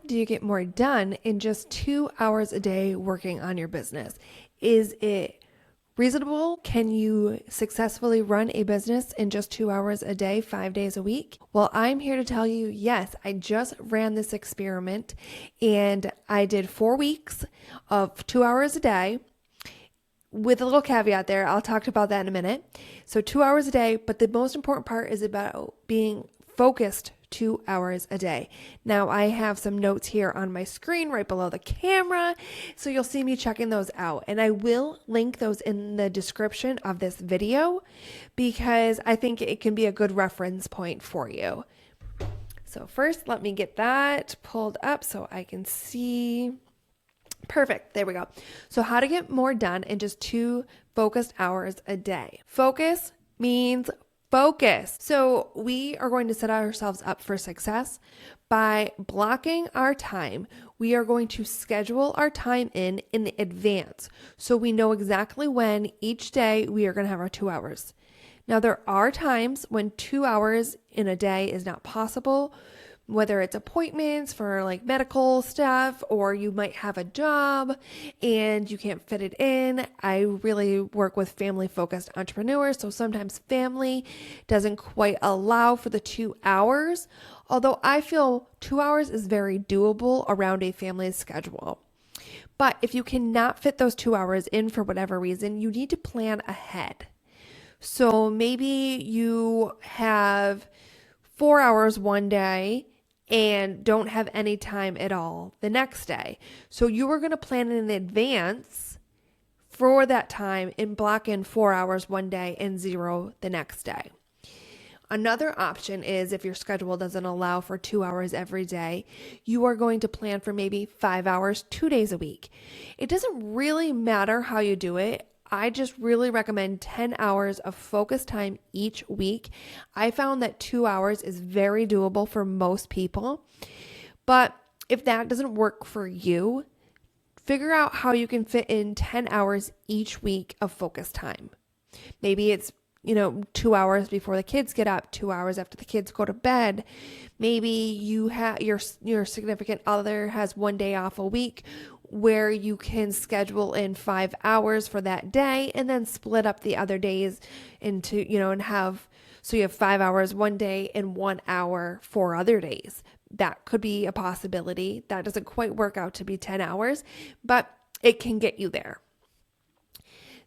do you get more done in just 2 hours a day working on your business? Is it reasonable? Can you successfully run a business in just 2 hours a day, 5 days a week? Well, I'm here to tell you, yes, I just ran this experiment and I did 4 weeks of 2 hours a day with a little caveat there. I'll talk about that in a minute. So 2 hours a day, but the most important part is about being focused 2 hours a day. Now I have some notes here on my screen right below the camera, so you'll see me checking those out. And I will link those in the description of this video because I think it can be a good reference point for you. So first, let me get that pulled up so I can see. Perfect. There we go. So how to get more done in just 2 focused hours a day. Focus means focus. So we are going to set ourselves up for success by blocking our time. We are going to schedule our time in advance so we know exactly when each day we are going to have our 2 hours. Now, there are times when 2 hours in a day is not possible, whether it's appointments for like medical stuff, or you might have a job and you can't fit it in. I really work with family-focused entrepreneurs, so sometimes family doesn't quite allow for the 2 hours, although I feel 2 hours is very doable around a family's schedule. But if you cannot fit those 2 hours in for whatever reason, you need to plan ahead. So maybe you have 4 hours one day and don't have any time at all the next day. So you are going to plan in advance for that time and block in 4 hours one day and 0 the next day. Another option is if your schedule doesn't allow for 2 hours every day, you are going to plan for maybe 5 hours, 2 days a week. It doesn't really matter how you do it. I just really recommend 10 hours of focus time each week. I found that 2 hours is very doable for most people. But if that doesn't work for you, figure out how you can fit in 10 hours each week of focus time. Maybe it's 2 hours before the kids get up, 2 hours after the kids go to bed. Maybe you have your significant other has one day off a week where you can schedule in 5 hours for that day and then split up the other days into, and so you have 5 hours one day and 1 hour 4 other days. That could be a possibility. That doesn't quite work out to be 10 hours, but it can get you there.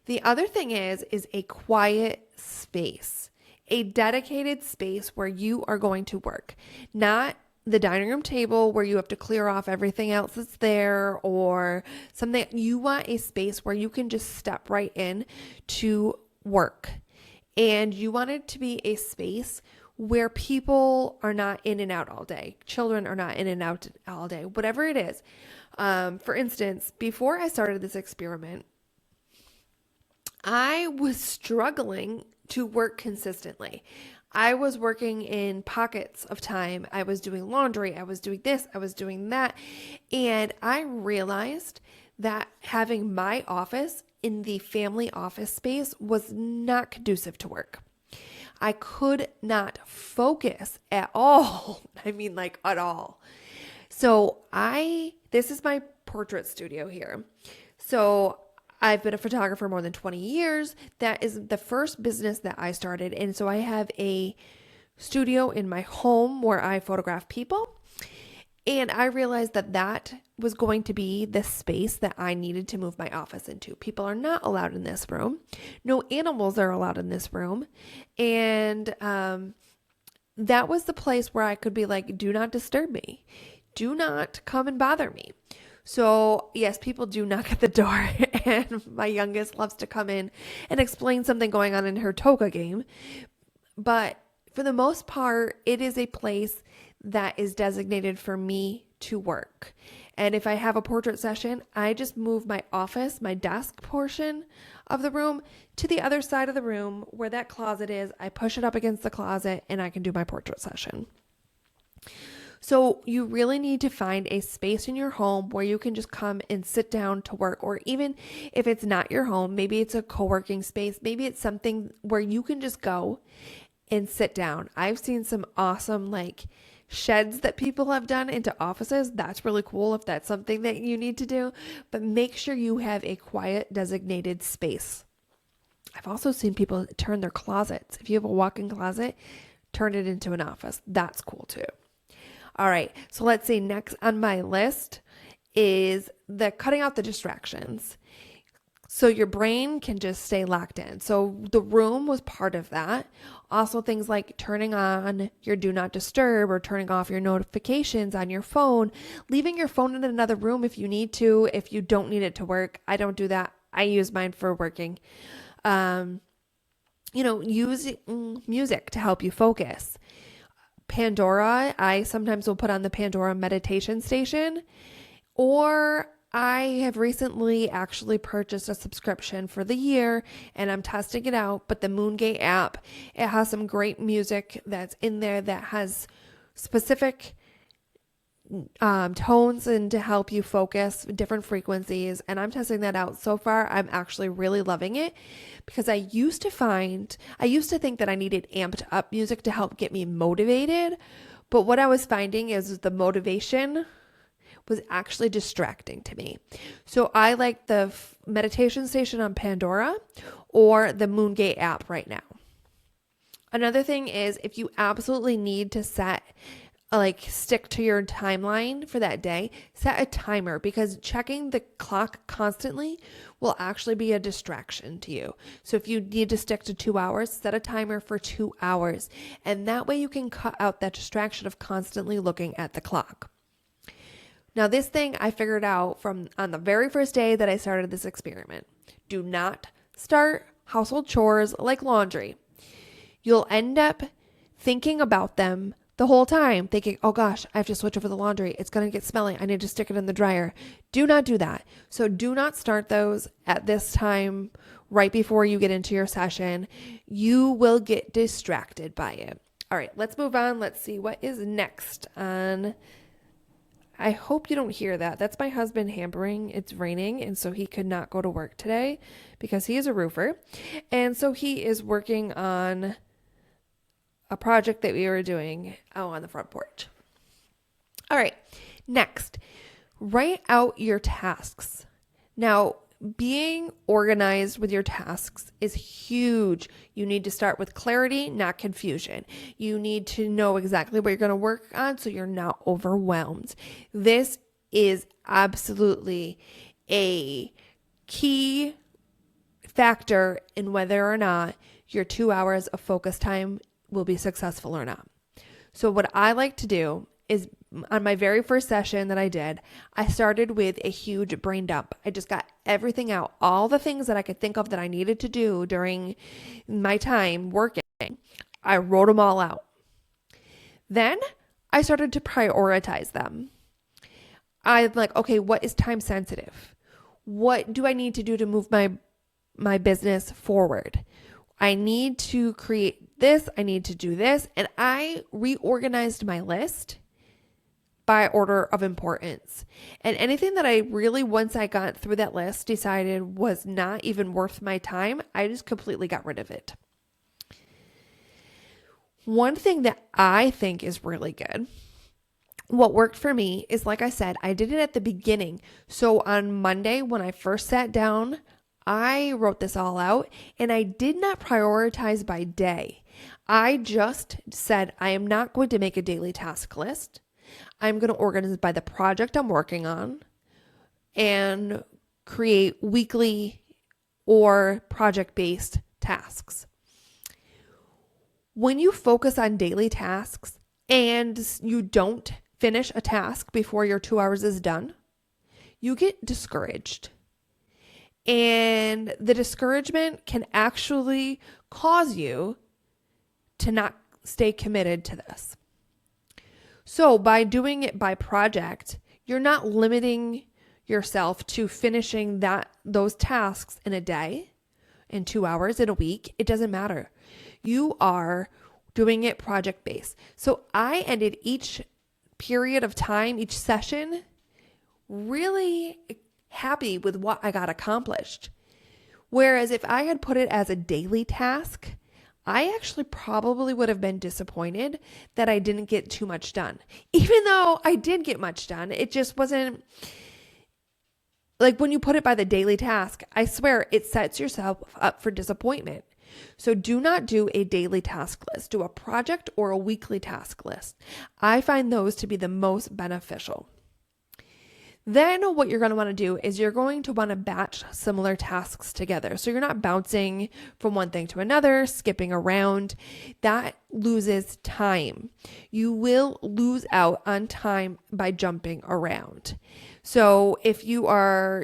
The other thing is a quiet space, a dedicated space where you are going to work, not the dining room table where you have to clear off everything else that's there or something. You want a space where you can just step right in to work. And you want it to be a space where people are not in and out all day. Children are not in and out all day, whatever it is. For instance, before I started this experiment, I was struggling to work consistently. I was working in pockets of time. I was doing laundry. I was doing this. I was doing that. And I realized that having my office in the family office space was not conducive to work. I could not focus at all. I mean, like at all. So this is my portrait studio here. So I've been a photographer more than 20 years. That is the first business that I started. And so I have a studio in my home where I photograph people. And I realized that was going to be the space that I needed to move my office into. People are not allowed in this room. No animals are allowed in this room. And that was the place where I could be like, do not disturb me. Do not come and bother me. So yes, people do knock at the door, and my youngest loves to come in and explain something going on in her toga game. But for the most part, it is a place that is designated for me to work. And if I have a portrait session, I just move my office, my desk portion of the room to the other side of the room where that closet is. I push it up against the closet and I can do my portrait session. So you really need to find a space in your home where you can just come and sit down to work, or even if it's not your home, maybe it's a co-working space, maybe it's something where you can just go and sit down. I've seen some awesome sheds that people have done into offices. That's really cool if that's something that you need to do, but make sure you have a quiet designated space. I've also seen people turn their closets. If you have a walk-in closet, turn it into an office. That's cool too. All right, so let's see, next on my list is the cutting out the distractions. So your brain can just stay locked in. So the room was part of that. Also things like turning on your do not disturb or turning off your notifications on your phone, leaving your phone in another room if you need to, if you don't need it to work. I don't do that. I use mine for working. Use music to help you focus. Pandora, I sometimes will put on the Pandora meditation station, or I have recently actually purchased a subscription for the year and I'm testing it out, but the Moongate app, it has some great music that's in there that has specific tones and to help you focus, different frequencies, and I'm testing that out. So far, I'm actually really loving it because I used to think that I needed amped up music to help get me motivated, but what I was finding is the motivation was actually distracting to me. So I like the meditation station on Pandora or the Moongate app right now. Another thing is if you absolutely need to stick to your timeline for that day, set a timer because checking the clock constantly will actually be a distraction to you. So if you need to stick to 2 hours, set a timer for 2 hours. And that way you can cut out that distraction of constantly looking at the clock. Now this thing I figured out from on the very first day that I started this experiment. Do not start household chores like laundry. You'll end up thinking about them the whole time, thinking, oh gosh, I have to switch over the laundry. It's going to get smelly. I need to stick it in the dryer. Do not do that. So do not start those at this time right before you get into your session. You will get distracted by it. All right, let's move on. Let's see what is next on. I hope you don't hear that. That's my husband hampering. It's raining, and so he could not go to work today because he is a roofer. And so he is working on a project that we were doing out on the front porch. All right, next, write out your tasks. Now, being organized with your tasks is huge. You need to start with clarity, not confusion. You need to know exactly what you're going to work on so you're not overwhelmed. This is absolutely a key factor in whether or not your 2 hours of focus time will be successful or not. So what I like to do is on my very first session that I did, I started with a huge brain dump. I just got everything out, all the things that I could think of that I needed to do during my time working. I wrote them all out. Then I started to prioritize them. I'm like, okay, what is time sensitive? What do I need to do to move my business forward? I need to create this. I need to do this. And I reorganized my list by order of importance. And anything that I really, once I got through that list, decided was not even worth my time, I just completely got rid of it. One thing that I think is really good, what worked for me is, like I said, I did it at the beginning. So on Monday, when I first sat down, I wrote this all out and I did not prioritize by day. I just said, I am not going to make a daily task list. I'm going to organize by the project I'm working on and create weekly or project-based tasks. When you focus on daily tasks and you don't finish a task before your 2 hours is done, you get discouraged. And the discouragement can actually cause you to not stay committed to this. So by doing it by project, you're not limiting yourself to finishing those tasks in a day, in 2 hours, in a week. It doesn't matter. You are doing it project based. So I ended each period of time, each session, really happy with what I got accomplished. Whereas if I had put it as a daily task, I actually probably would have been disappointed that I didn't get too much done. Even though I did get much done, it just wasn't like when you put it by the daily task, I swear it sets yourself up for disappointment. So do not do a daily task list. Do a project or a weekly task list. I find those to be the most beneficial. Then what you're going to want to do is you're going to want to batch similar tasks together. So you're not bouncing from one thing to another, skipping around. That loses time. You will lose out on time by jumping around. So if you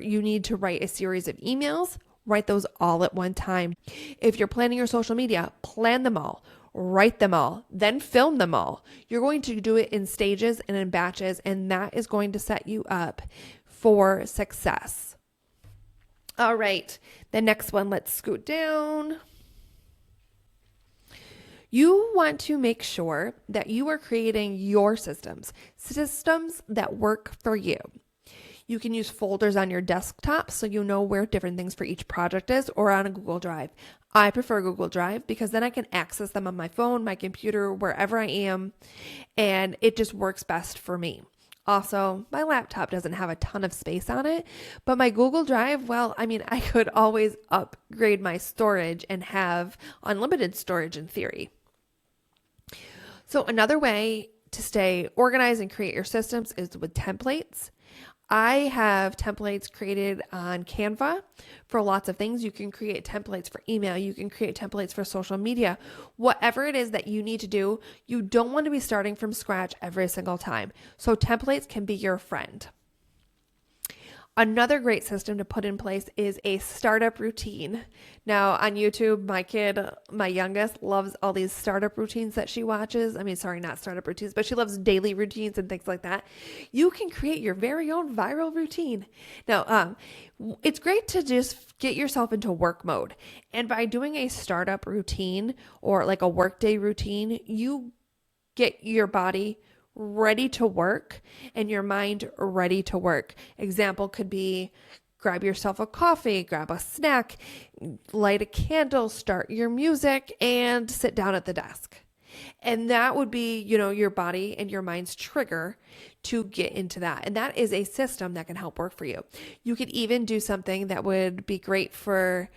need to write a series of emails, write those all at one time. If you're planning your social media, plan them all. Write them all, then film them all. You're going to do it in stages and in batches, and that is going to set you up for success. All right, the next one, let's scoot down. You want to make sure that you are creating your systems that work for you. You can use folders on your desktop so you know where different things for each project is, or on a Google Drive. I prefer Google Drive because then I can access them on my phone, my computer, wherever I am, and it just works best for me. Also, my laptop doesn't have a ton of space on it, but my Google Drive, I could always upgrade my storage and have unlimited storage in theory. So another way to stay organized and create your systems is with templates. I have templates created on Canva for lots of things. You can create templates for email. You can create templates for social media. Whatever it is that you need to do, you don't want to be starting from scratch every single time. So templates can be your friend. Another great system to put in place is a startup routine. Now on YouTube, my youngest, loves all these startup routines that she watches. Not startup routines, but she loves daily routines and things like that. You can create your very own viral routine. Now, it's great to just get yourself into work mode. And by doing a startup routine or like a workday routine, you get your body ready to work and your mind ready to work. Example could be grab yourself a coffee, grab a snack, light a candle, start your music, and sit down at the desk. And that would be, your body and your mind's trigger to get into that. And that is a system that can help work for you. You could even do something that would be great for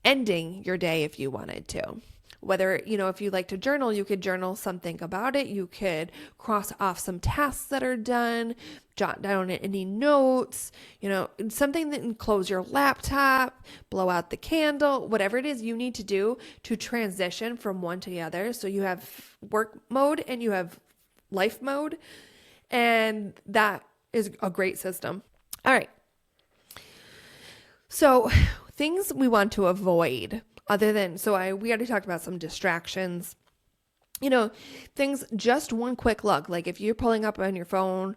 ending your day if you wanted to. Whether, if you like to journal, you could journal something about it. You could cross off some tasks that are done, jot down any notes, something that can close your laptop, blow out the candle, whatever it is you need to do to transition from one to the other. So you have work mode and you have life mode. And that is a great system. All right. So things we want to avoid. We already talked about some distractions, things, just one quick look. Like if you're pulling up on your phone,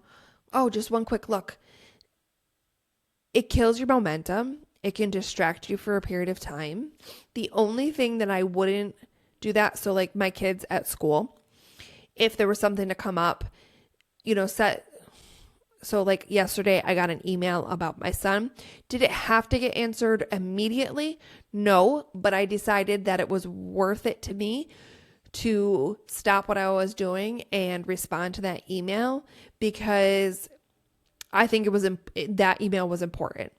just one quick look. It kills your momentum. It can distract you for a period of time. The only thing that I wouldn't do that. So like my kids at school, if there was something to come up, so like yesterday, I got an email about my son. Did it have to get answered immediately? No, but I decided that it was worth it to me to stop what I was doing and respond to that email because I think that email was important.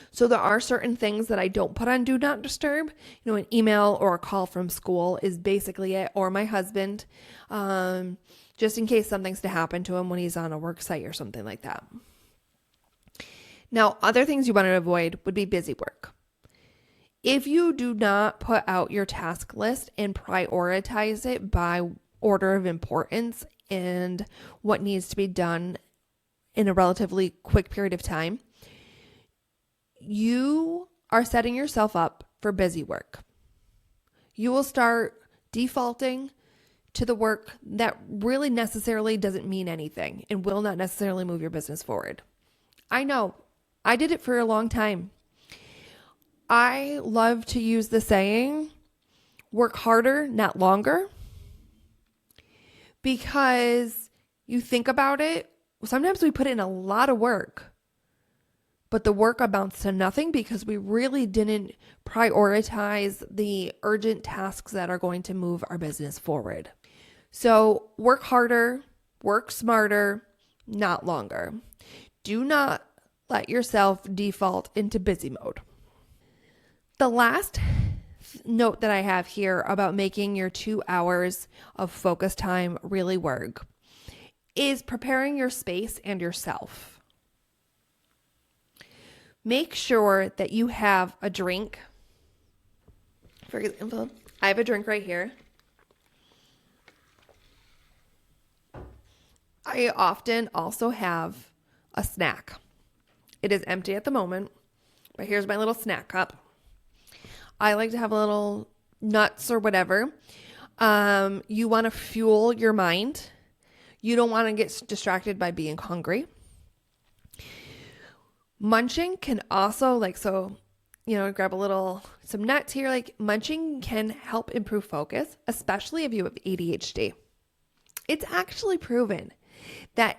So there are certain things that I don't put on Do Not Disturb. An email or a call from school is basically it, or my husband. Just in case something's to happen to him when he's on a work site or something like that. Now, other things you want to avoid would be busy work. If you do not put out your task list and prioritize it by order of importance and what needs to be done in a relatively quick period of time, you are setting yourself up for busy work. You will start defaulting to the work that really necessarily doesn't mean anything and will not necessarily move your business forward. I know. I did it for a long time. I love to use the saying, work harder, not longer. Because you think about it, sometimes we put in a lot of work but the work amounts to nothing because we really didn't prioritize the urgent tasks that are going to move our business forward. So work harder, work smarter, not longer. Do not let yourself default into busy mode. The last note that I have here about making your 2 hours of focus time really work is preparing your space and yourself. Make sure that you have a drink. For example, I have a drink right here. I often also have a snack. It is empty at the moment, but here's my little snack cup. I like to have a little nuts or whatever. You want to fuel your mind. You don't want to get distracted by being hungry. Munching can also grab some nuts here. Munching can help improve focus, especially if you have ADHD. It's actually proven that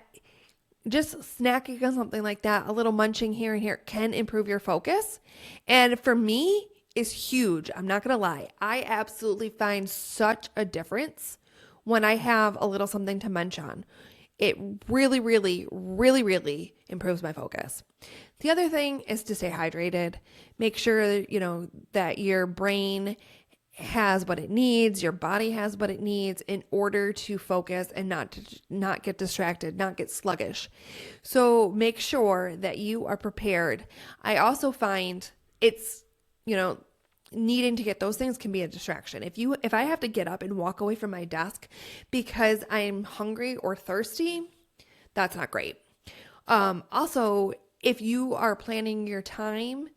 just snacking on something like that, a little munching here and here, can improve your focus. And for me, is huge. I'm not going to lie. I absolutely find such a difference when I have a little something to munch on. It really, really, really, really improves my focus. The other thing is to stay hydrated. Make sure, that your brain has what it needs, your body has what it needs in order to focus and not get distracted, not get sluggish. So make sure that you are prepared. I also find it's, needing to get those things can be a distraction. If I have to get up and walk away from my desk because I'm hungry or thirsty, that's not great. Also, if you are planning your time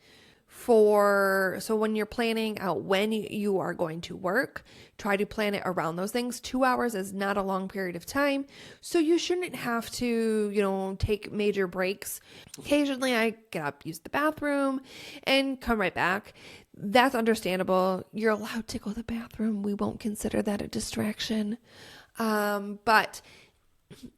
so when you're planning out when you are going to work, try to plan it around those things. 2 hours is not a long period of time, so you shouldn't have to, take major breaks. Occasionally I get up, use the bathroom, and come right back. That's understandable. You're allowed to go to the bathroom. We won't consider that a distraction. But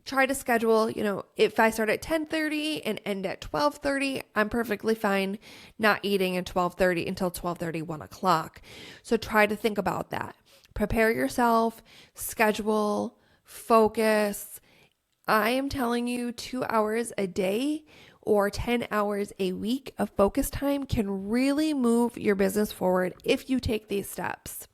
try to schedule, if I start at 10:30 and end at 12:30, I'm perfectly fine not eating at 12:30 until 12:30, 1 o'clock. So try to think about that. Prepare yourself, schedule, focus. I am telling you 2 hours a day or 10 hours a week of focus time can really move your business forward if you take these steps.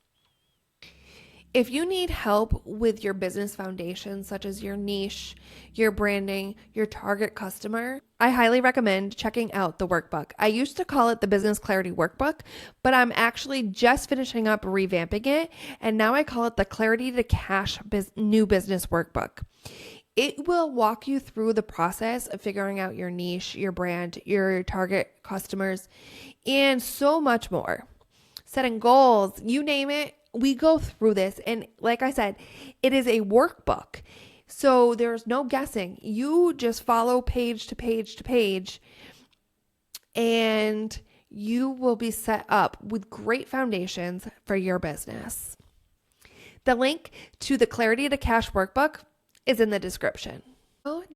If you need help with your business foundation, such as your niche, your branding, your target customer, I highly recommend checking out the workbook. I used to call it the Business Clarity Workbook, but I'm actually just finishing up revamping it, and now I call it the Clarity to Cash New Business Workbook. It will walk you through the process of figuring out your niche, your brand, your target customers, and so much more. Setting goals, you name it. We go through this, and like I said, it is a workbook. So there's no guessing. You just follow page to page to page, and you will be set up with great foundations for your business. The link to the Clarity to Cash workbook is in the description.